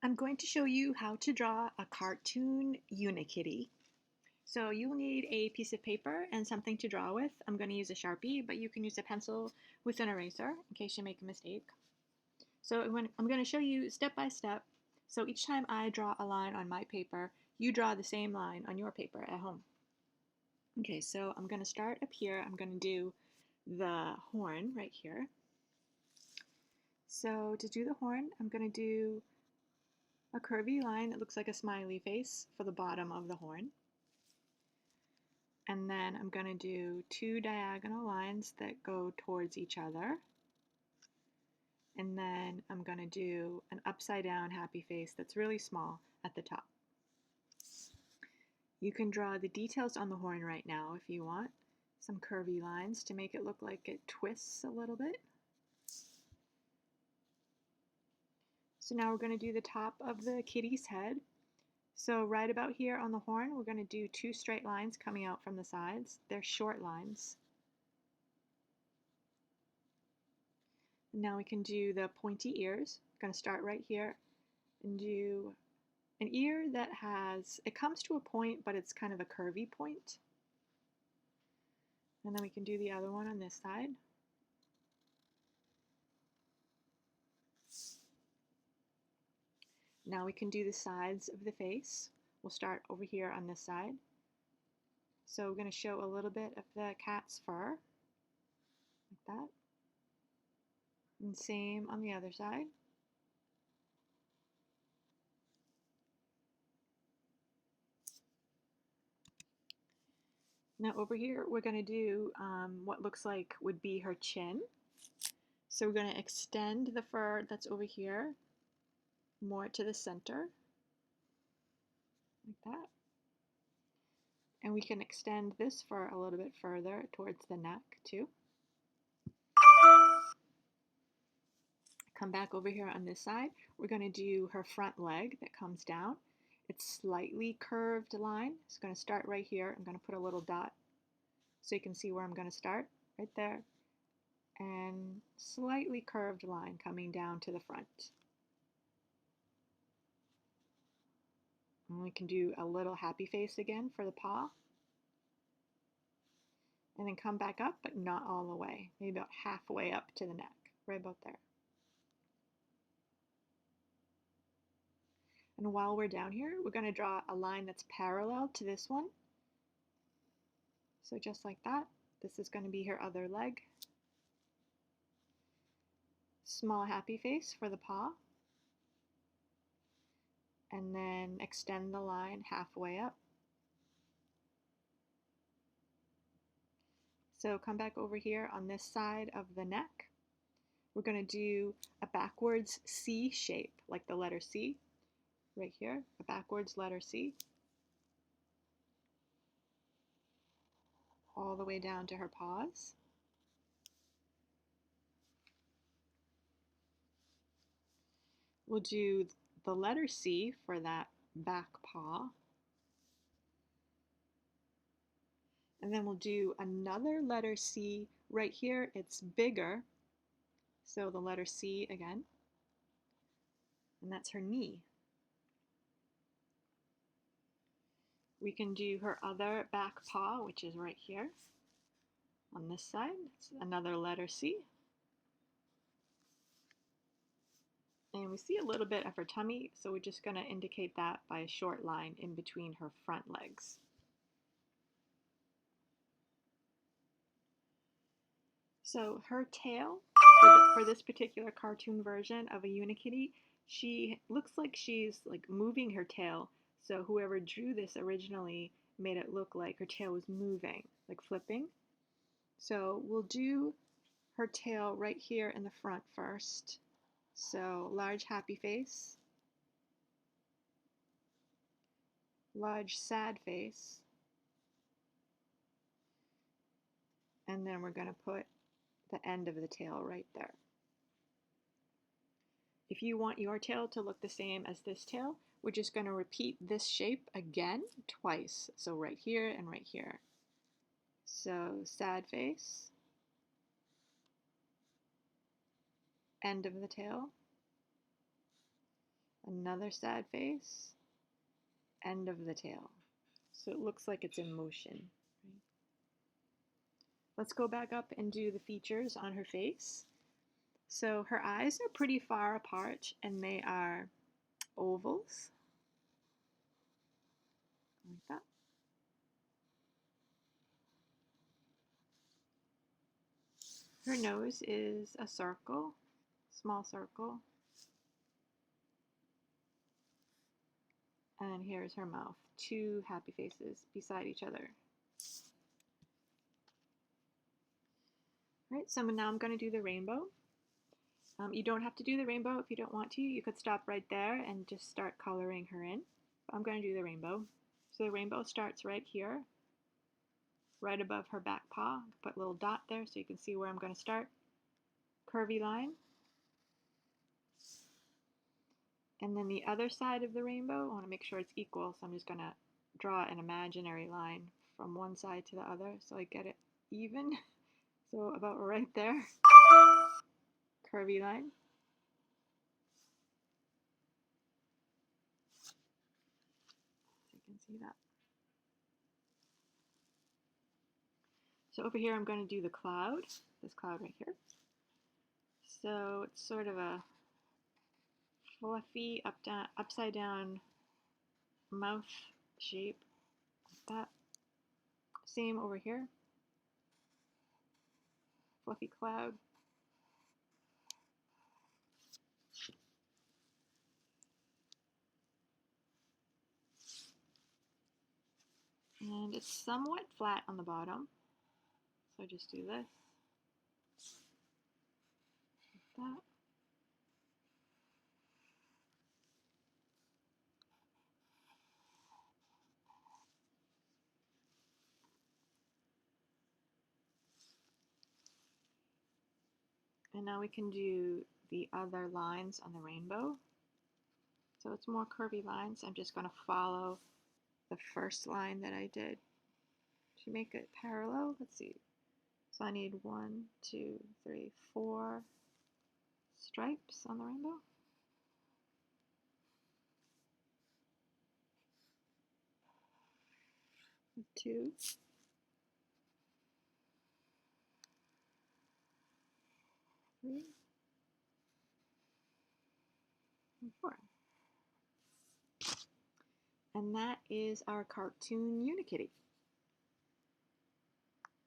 I'm going to show you how to draw a cartoon uni-kitty. So you'll need a piece of paper and something to draw with. I'm going to use a Sharpie, but you can use a pencil with an eraser in case you make a mistake. So I'm going to show you step by step. So each time I draw a line on my paper, you draw the same line on your paper at home. Okay, so I'm going to start up here. I'm going to do the horn right here. So to do the horn, I'm going to do a curvy line that looks like a smiley face for the bottom of the horn. And then I'm going to do two diagonal lines that go towards each other. And then I'm going to do an upside down happy face that's really small at the top. You can draw the details on the horn right now if you want. Some curvy lines to make it look like it twists a little bit. So now we're going to do the top of the kitty's head. So right about here on the horn, we're going to do two straight lines coming out from the sides. They're short lines. And now we can do the pointy ears. I'm going to start right here and do an ear that it comes to a point, but it's kind of a curvy point. And then we can do the other one on this side. Now we can do the sides of the face. We'll start over here on this side. So we're going to show a little bit of the cat's fur, like that. And same on the other side. Now over here we're going to do what looks like would be her chin. So we're going to extend the fur that's over here more to the center, like that. And we can extend this fur a little bit further towards the neck too. Come back over here on this side. We're going to do her front leg that comes down. It's slightly curved line. It's going to start right here. I'm going to put a little dot so you can see where I'm going to start, right there. And slightly curved line coming down to the front. And we can do a little happy face again for the paw. And then come back up, but not all the way. Maybe about halfway up to the neck, right about there. And while we're down here, we're going to draw a line that's parallel to this one. So just like that, this is going to be her other leg. Small happy face for the paw. And then extend the line halfway up. So come back over here on this side of the neck. We're going to do a backwards C shape, like the letter C. Right here, a backwards letter C. All the way down to her paws. We'll do the letter C for that back paw. And then we'll do another letter C right here. It's bigger. So the letter C again. And that's her knee. We can do her other back paw, which is right here on this side. It's another letter C. And we see a little bit of her tummy, so we're just going to indicate that by a short line in between her front legs. So her tail, for this particular cartoon version of a uni-kitty, she looks like she's moving her tail. So whoever drew this originally made it look like her tail was moving, like flipping. So we'll do her tail right here in the front first. So large happy face, large sad face, and then we're going to put the end of the tail right there. If you want your tail to look the same as this tail, we're just going to repeat this shape again twice. So right here and right here. So sad face, end of the tail, Another sad face. End of the tail. So it looks like it's in motion. Let's go back up and do the features on her face. So her eyes are pretty far apart and they are ovals, like that. Her nose is a circle, small circle. And here's her mouth, two happy faces beside each other. Right, so now I'm going to do the rainbow. You don't have to do the rainbow if you don't want to. You could stop right there and just start coloring her in. But I'm going to do the rainbow. So the rainbow starts right here, right above her back paw. Put a little dot there so you can see where I'm going to start. Curvy line. And then the other side of the rainbow, I want to make sure it's equal, so I'm just going to draw an imaginary line from one side to the other so I get it even. So about right there. Curvy line. So you can see that. So over here I'm going to do the cloud, this cloud right here. So it's sort of a fluffy upside down mouth shape, like that. Same over here. Fluffy cloud. And it's somewhat flat on the bottom. So just do this. Like that. And now we can do the other lines on the rainbow. So it's more curvy lines. I'm just going to follow the first line that I did to make it parallel. Let's see. So I need 1, 2, 3, 4 stripes on the rainbow. 2. 3. And 4. And that is our cartoon uni-kitty.